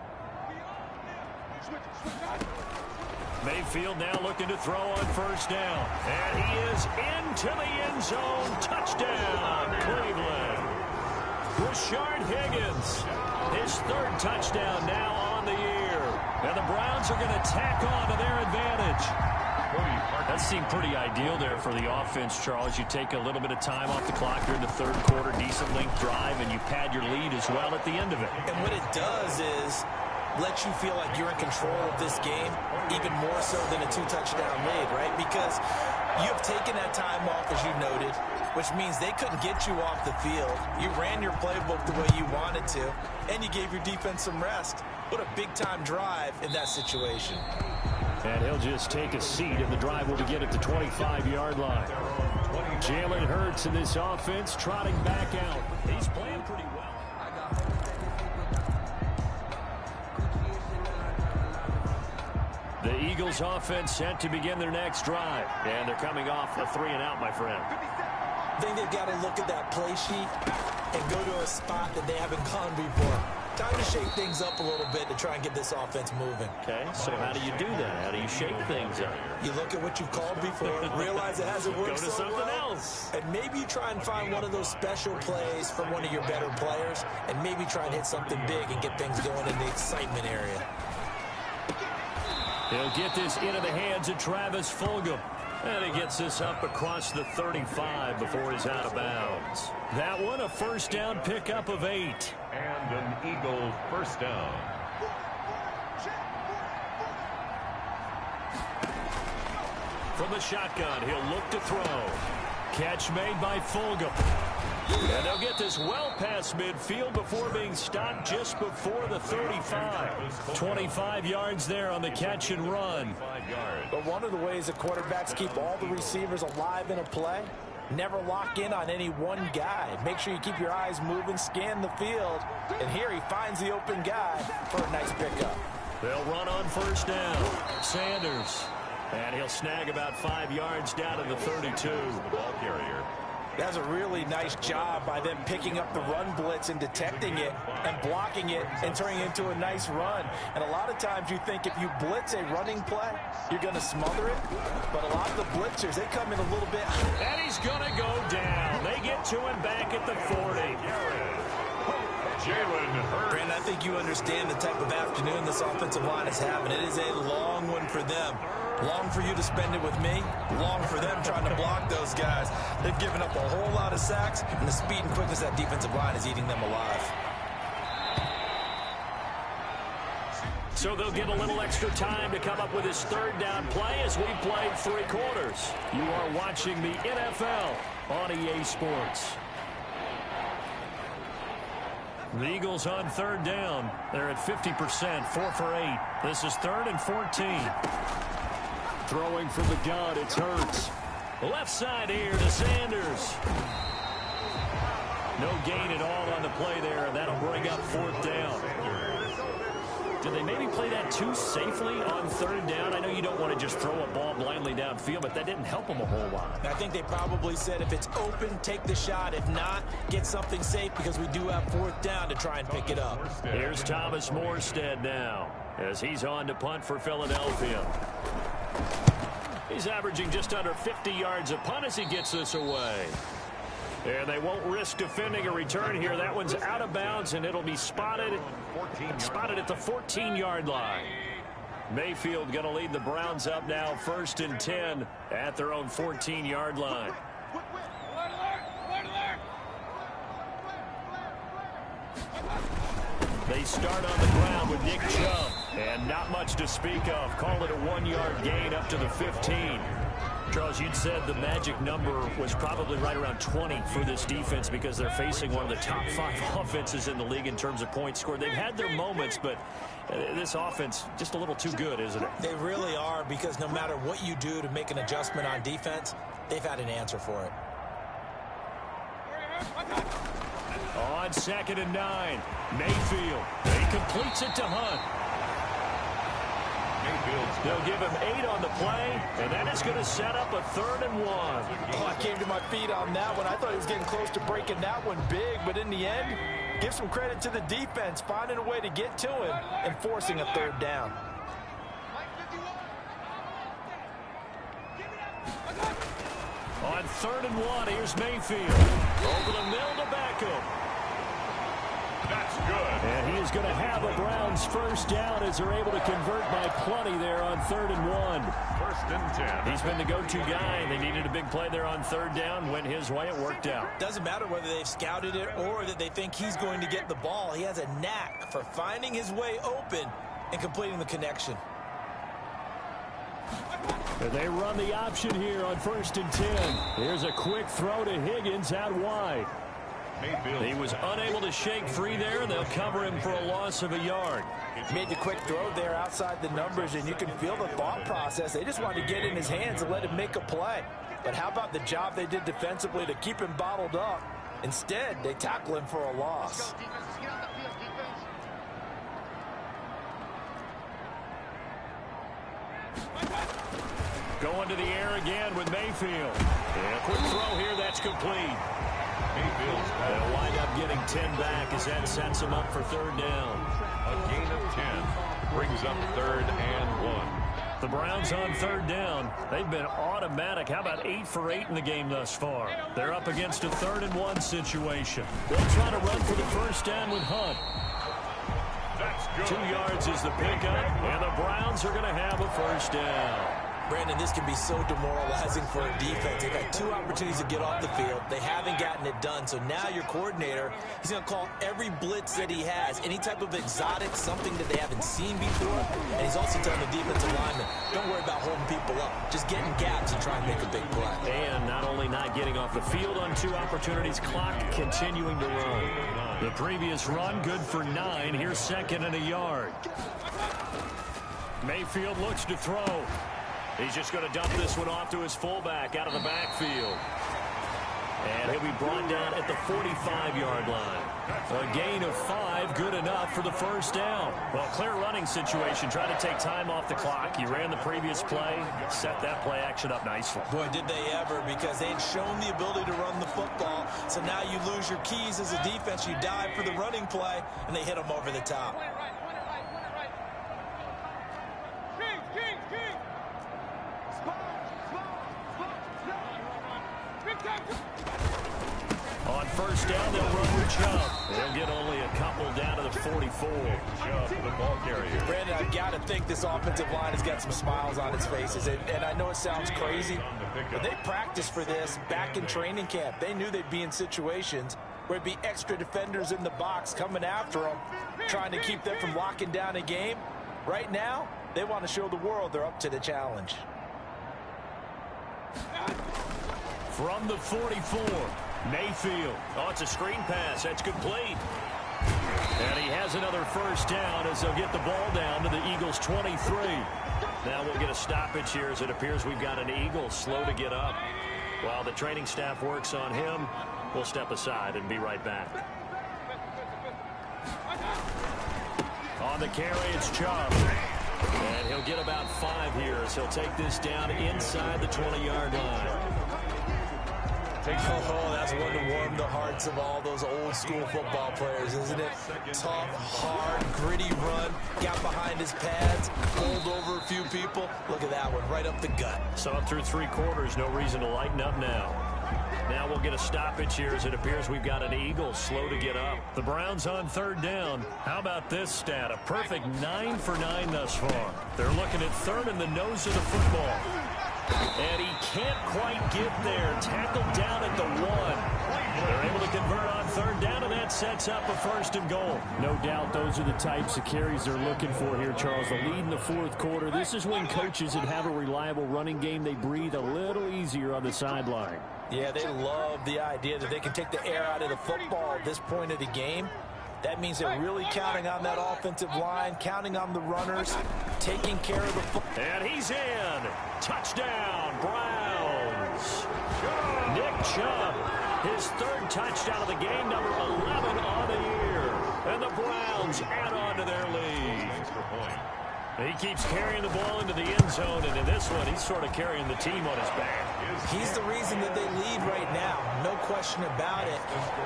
Speaker 2: Mayfield now looking to throw on 1st down. And he is into the end zone. Touchdown, Cleveland. Rashard Higgins, his 3rd touchdown now on the year. And the Browns are going to tack on to their advantage. That seemed pretty ideal there for the offense, Charles. You take a little bit of time off the clock during the 3rd quarter, decent length drive, and you pad your lead as well at the end of it.
Speaker 3: And what it does is let you feel like you're in control of this game, even more so than a 2-touchdown lead, right? Because you have taken that time off, as you noted, which means they couldn't get you off the field. You ran your playbook the way you wanted to, and you gave your defense some rest. What a big-time drive in that situation.
Speaker 2: And he'll just take a seat, and the drive will begin at the 25-yard line. Jalen Hurts in this offense trotting back out. He's playing pretty well. The Eagles offense set to begin their next drive. And they're coming off a 3-and-out, my friend.
Speaker 3: I think they've got to look at that play sheet and go to a spot that they haven't gone before. Time to shake things up a little bit to try and get this offense moving.
Speaker 2: Okay, so how do you do that? How do you shake things up?
Speaker 3: You look at what you've called before, realize it hasn't worked
Speaker 2: Go to
Speaker 3: so
Speaker 2: something
Speaker 3: well,
Speaker 2: else.
Speaker 3: and maybe you try and find one of those special plays from one of your better players, and maybe try and hit something big and get things going in the excitement area.
Speaker 2: He'll get this into the hands of Travis Fulgham. And he gets this up across the 35 before he's out of bounds. That one, a 1st down pickup of 8.
Speaker 1: And an Eagle 1st down.
Speaker 2: From the shotgun, he'll look to throw. Catch made by Fulgham. And they'll get this well past midfield before being stopped just before the 35. 25 yards there on the catch and run.
Speaker 3: But one of the ways the quarterbacks keep all the receivers alive in a play, never lock in on any one guy. Make sure you keep your eyes moving, scan the field, and here he finds the open guy for a nice pickup.
Speaker 2: They'll run on 1st down. Sanders. And he'll snag about 5 yards down to the 32.
Speaker 1: The ball carrier.
Speaker 3: That's a really nice job by them picking up the run blitz and detecting it and blocking it and turning it into a nice run. And a lot of times you think if you blitz a running play, you're going to smother it. But a lot of the blitzers, they come in a little bit.
Speaker 2: And he's going to go down. They get to him back at the 40.
Speaker 1: Jalen Hurts.
Speaker 3: Brandon, I think you understand the type of afternoon this offensive line is having. It is a long one for them. Long for you to spend it with me. Long for them trying to block those guys. They've given up a whole lot of sacks, and the speed and quickness of that defensive line is eating them alive.
Speaker 2: So they'll get a little extra time to come up with his 3rd down play as we played 3 quarters. You are watching the NFL on EA Sports. The Eagles on 3rd down. They're at 50%, 4 for 8. This is 3rd and 14. Throwing from the gun, it's Hurts. Left side here to Sanders. No gain at all on the play there, and that'll bring up 4th down. Did they maybe play that too safely on third down? I know you don't want to just throw a ball blindly downfield, but that didn't help them a whole lot.
Speaker 3: I think they probably said if it's open, take the shot. If not, get something safe because we do have fourth down to try and pick it up.
Speaker 2: Here's Thomas Morstead now as he's on to punt for Philadelphia. He's averaging just under 50 yards a punt as he gets this away. And they won't risk defending a return here. That one's out of bounds, and it'll be spotted at the 14-yard line. Mayfield going to lead the Browns up now, 1st and 10 at their own 14-yard line. They start on the ground with Nick Chubb, and not much to speak of. Call it a 1-yard gain up to the 15. Charles, you'd said the magic number was probably right around 20 for this defense because they're facing one of the top 5 offenses in the league in terms of points scored. They've had their moments, but this offense just a little too good, isn't it?
Speaker 3: They really are, because no matter what you do to make an adjustment on defense, they've had an answer for it.
Speaker 2: On 2nd and 9, Mayfield. He completes it to Hunt. They'll give him 8 on the play, and that is going to set up a 3rd and 1.
Speaker 3: Oh, I came to my feet on that one. I thought he was getting close to breaking that one big, but in the end, give some credit to the defense, finding a way to get to him and forcing a 3rd down.
Speaker 2: On 3rd and 1, here's Mayfield. Over the middle to Beckham.
Speaker 1: That's good.
Speaker 2: And he is going to have a Browns 1st down as they're able to convert by plenty there on 3rd and 1.
Speaker 1: 1st and 10.
Speaker 2: He's been the go-to guy, and they needed a big play there on 3rd down. Went his way. It worked out.
Speaker 3: Doesn't matter whether they've scouted it or that they think he's going to get the ball. He has a knack for finding his way open and completing the connection.
Speaker 2: And they run the option here on 1st and 10. Here's a quick throw to Higgins out wide. He was unable to shake free there. They'll cover him for a loss of a yard.
Speaker 3: Made the quick throw there outside the numbers, and you can feel the thought process. They just wanted to get in his hands and let him make a play. But how about the job they did defensively to keep him bottled up? Instead, they tackle him for a loss.
Speaker 2: Going to the air again with Mayfield. And a quick throw here, that's complete. They'll wind up getting 10 back as that sets them up for 3rd down.
Speaker 1: A gain of 10 brings up 3rd and 1.
Speaker 2: The Browns on 3rd down. They've been automatic. How about 8 for 8 in the game thus far? They're up against a 3rd and 1 situation. They'll try to run for the 1st down with Hunt.
Speaker 1: That's good.
Speaker 2: 2 yards is the pickup, and the Browns are going to have a 1st down.
Speaker 3: Brandon, this can be so demoralizing for a defense. They've had 2 opportunities to get off the field. They haven't gotten it done. So now your coordinator, he's going to call every blitz that he has, any type of exotic, something that they haven't seen before. And he's also telling the defensive lineman, don't worry about holding people up. Just get in gaps and try and make a big play.
Speaker 2: And not only not getting off the field on 2 opportunities, clock continuing to run. The previous run, good for 9. Here's 2nd and a yard. Mayfield looks to throw. He's just going to dump this one off to his fullback out of the backfield. And he'll be brought down at the 45-yard line. A gain of 5, good enough for the 1st down. Well, clear running situation. Trying to take time off the clock. You ran the previous play, set that play action up nicely.
Speaker 3: Boy, did they ever, because they had shown the ability to run the football. So now you lose your keys as a defense. You dive for the running play, and they hit them over the top.
Speaker 2: On 1st down, they'll run with Chubb. They'll get only a couple down to the 44.
Speaker 1: Chubb for the ball carrier.
Speaker 3: Brandon, I've got to think this offensive line has got some smiles on its faces. And I know it sounds crazy, but they practiced for this back in training camp. They knew they'd be in situations where it'd be extra defenders in the box coming after them, trying to keep them from locking down a game. Right now, they want to show the world they're up to the challenge.
Speaker 2: From the 44, Mayfield. Oh, it's a screen pass. That's complete. And he has another 1st down as they'll get the ball down to the Eagles' 23. Now we'll get a stoppage here as it appears we've got an Eagle slow to get up. While the training staff works on him, we'll step aside and be right back. On the carry, it's Chubb. And he'll get about 5 here as he'll take this down inside the 20-yard line.
Speaker 3: Oh, that's one to warm the hearts of all those old school football players, isn't it? Tough, hard, gritty run. Got behind his pads, pulled over a few people. Look at that one, right up the gut.
Speaker 2: So up through 3 quarters, no reason to lighten up now. Now we'll get a stoppage here as it appears we've got an Eagle slow to get up. The Browns on 3rd down. How about this stat? A perfect 9 for 9 thus far. They're looking at 3rd in the nose of the football. And he can't quite get there. Tackled down at the 1. They're able to convert on 3rd down, and that sets up a 1st and goal.
Speaker 6: No doubt those are the types of carries they're looking for here, Charles. The lead in the 4th quarter. This is when coaches that have a reliable running game, they breathe a little easier on the sideline.
Speaker 3: Yeah, they love the idea that they can take the air out of the football at this point of the game. That means they're really counting on that offensive line, counting on the runners, taking care of the football.
Speaker 2: And he's in. Touchdown, Browns. Nick Chubb, his 3rd touchdown of the game, number 11 on the year. And the Browns add on to their lead. He keeps carrying the ball into the end zone, and in this one, he's sort of carrying the team on his back.
Speaker 3: He's the reason that they lead right now. No question about it.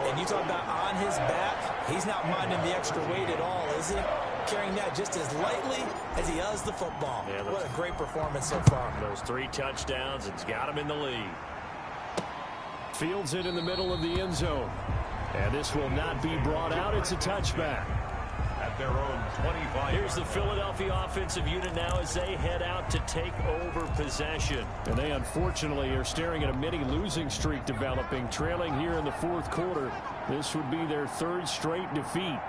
Speaker 3: And you talk about on his back, he's not minding the extra weight at all, is he? Carrying that just as lightly as he does the football. Yeah, what a great performance so far.
Speaker 2: Those 3 touchdowns, it's got him in the lead.
Speaker 6: Fields it in the middle of the end zone. And this will not be brought out. It's a touchback.
Speaker 1: At their own 25.
Speaker 2: Here's the Philadelphia offensive unit now as they head out to take over possession.
Speaker 6: And they unfortunately are staring at a mini losing streak developing, trailing here in the 4th quarter. This would be their 3rd straight defeat.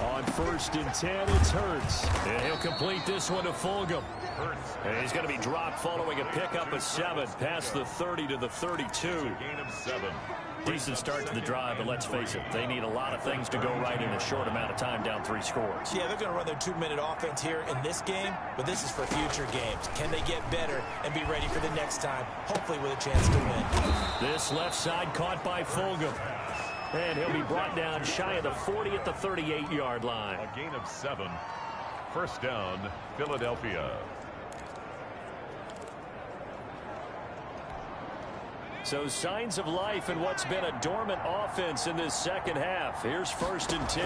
Speaker 6: On 1st and 10, it's Hurts.
Speaker 2: And he'll complete this one to Fulgham. And he's going to be dropped following a pickup of 7 past the 30 to the 32.
Speaker 1: Gain of 7.
Speaker 2: Decent start to the drive, but let's face it, they need a lot of things to go right in a short amount of time, down 3 scores.
Speaker 3: Yeah, they're going to run their 2-minute offense here in this game, but this is for future games. Can they get better and be ready for the next time, hopefully with a chance to win?
Speaker 2: This left side caught by Fulgham. And he'll be brought down shy of the 40 at the 38-yard line.
Speaker 1: A gain of 7. 1st down, Philadelphia.
Speaker 2: So signs of life in what's been a dormant offense in this 2nd half. Here's 1st and 10.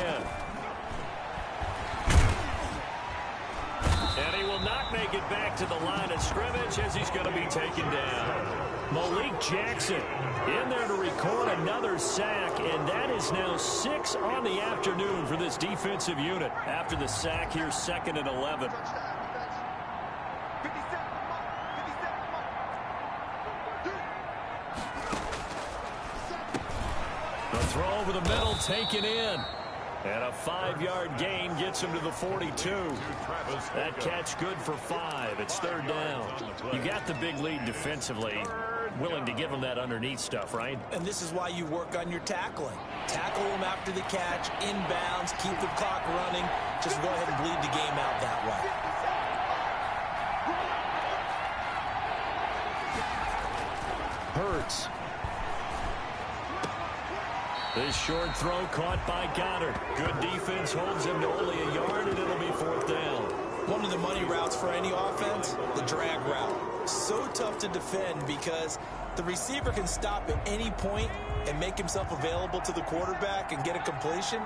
Speaker 2: And he will not make it back to the line of scrimmage as he's going to be taken down. Malik Jackson in there to record another sack, and that is now 6 on the afternoon for this defensive unit. After the sack, here's 2nd and 11. The throw over the middle taken in. And a 5-yard gain gets him to the 42. That catch good for 5. It's 3rd down. You got the big lead defensively. Willing to give him that underneath stuff, right?
Speaker 3: And this is why you work on your tackling. Tackle him after the catch, inbounds, keep the clock running. Just go ahead and bleed the game out that
Speaker 6: way. Hurts.
Speaker 2: This short throw caught by Goddard. Good defense holds him to only a yard, and it'll be 4th down.
Speaker 3: One of the money routes for any offense, the drag route. So tough to defend because the receiver can stop at any point and make himself available to the quarterback and get a completion.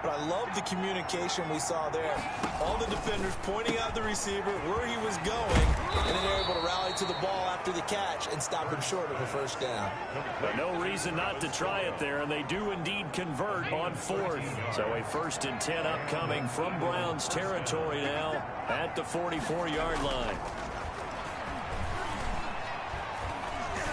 Speaker 3: But I love the communication we saw there. All the defenders pointing out the receiver where he was going, and then they're able to rally to the ball after the catch and stop him short of a 1st down.
Speaker 2: But no reason not to try it there, and they do indeed convert on 4th. So a 1st and 10 upcoming from Browns territory now at the 44-yard line.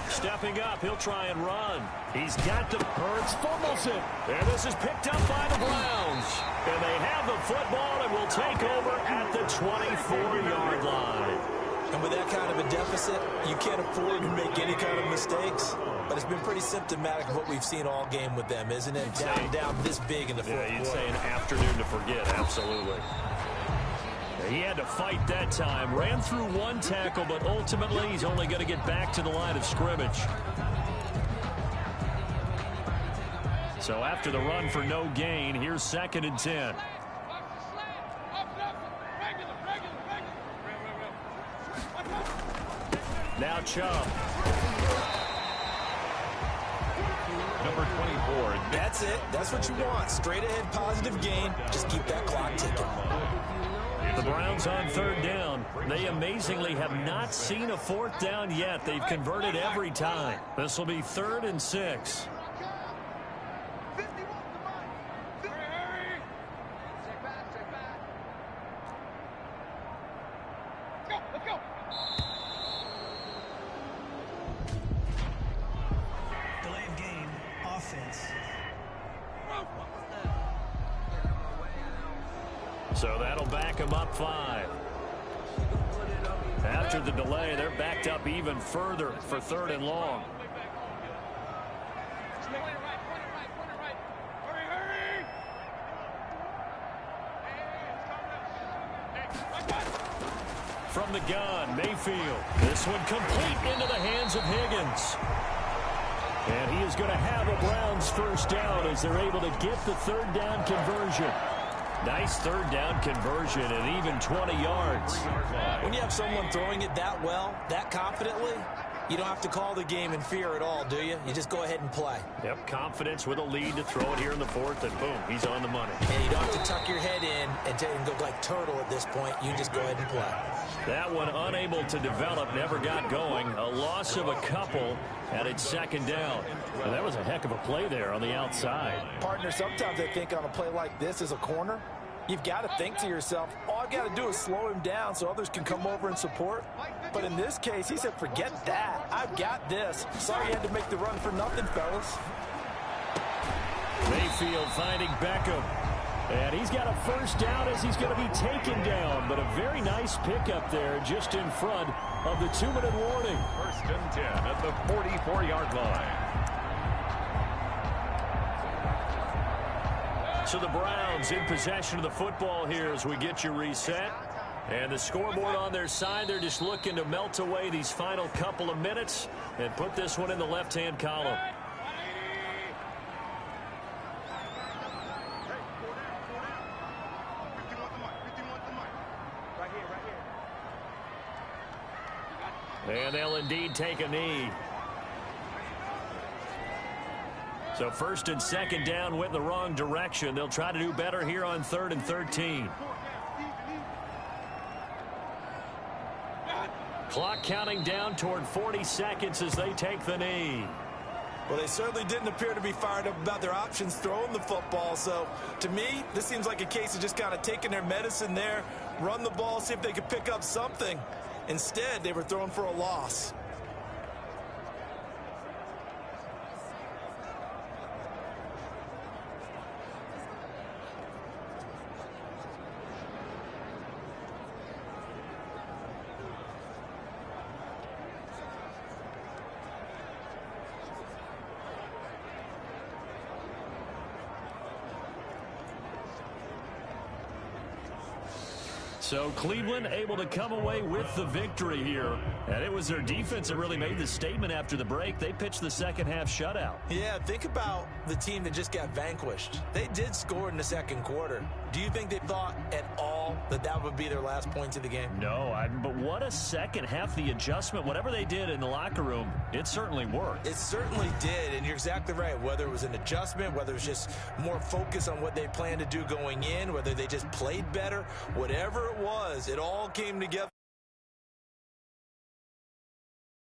Speaker 2: Stepping up, he'll try and run. He's got the Hurts, fumbles it. And this is picked up by the Browns. And they have the football and will take over at the 24-yard line.
Speaker 3: And with that kind of a deficit, you can't afford to make any kind of mistakes. But it's been pretty symptomatic of what we've seen all game with them, isn't it? Down this big in the 4th quarter.
Speaker 2: Yeah, you'd say an afternoon to forget, absolutely. He had to fight that time. Ran through 1 tackle, but ultimately he's only going to get back to the line of scrimmage.
Speaker 6: So after the run for no gain, here's 2nd and 10. Now Chubb.
Speaker 1: Number 24.
Speaker 3: That's it. That's what you want. Straight ahead positive gain. Just keep that clock ticking.
Speaker 6: The Browns on 3rd down. They amazingly have not seen a 4th down yet. They've converted every time. This will be 3rd and 6. So that'll back them up 5. After the delay, they're backed up even further for 3rd and long. From the gun, Mayfield. This one complete into the hands of Higgins. And he is going to have a Browns 1st down as they're able to get the 3rd down conversion. Nice 3rd down conversion and even 20 yards.
Speaker 3: When you have someone throwing it that well, that confidently, you don't have to call the game in fear at all, do you? You just go ahead and play.
Speaker 6: Yep, confidence with a lead to throw it here in the 4th, and boom, he's on the money.
Speaker 3: And you don't have to tuck your head in and go like turtle at this point. You just go ahead and play.
Speaker 6: That one unable to develop, never got going. A loss of a couple, and it's 2nd down. And that was a heck of a play there on the outside.
Speaker 3: Partner, sometimes I think on a play like this as a corner, you've got to think to yourself, all I've got to do is slow him down so others can come over and support. But in this case, he said, forget that. I've got this. Sorry you had to make the run for nothing, fellas.
Speaker 6: Mayfield finding Beckham. And he's got a 1st down as he's going to be taken down. But a very nice pickup there just in front of the 2-minute warning.
Speaker 1: 1st and 10 at the 44-yard line.
Speaker 6: So the Browns in possession of the football here as we get you reset. And the scoreboard on their side, they're just looking to melt away these final couple of minutes and put this one in the left-hand column. And they'll indeed take a knee. So 1st and 2nd down went the wrong direction. They'll try to do better here on 3rd and 13. Clock counting down toward 40 seconds as they take the knee.
Speaker 3: Well, they certainly didn't appear to be fired up about their options throwing the football. So, to me, this seems like a case of just kind of taking their medicine there, run the ball, see if they could pick up something. Instead, they were throwing for a loss.
Speaker 6: So Cleveland able to come away with the victory here. And it was their defense that really made the statement after the break. They pitched the second half shutout.
Speaker 3: Yeah, think about the team that just got vanquished. They did score in the second quarter. Do you think they thought at all that that would be their last points of the game?
Speaker 6: No, but what a second half. The adjustment, whatever they did in the locker room, it certainly worked.
Speaker 3: It certainly did, and you're exactly right. Whether it was an adjustment, whether it was just more focus on what they planned to do going in, whether they just played better, whatever it was, it all came together.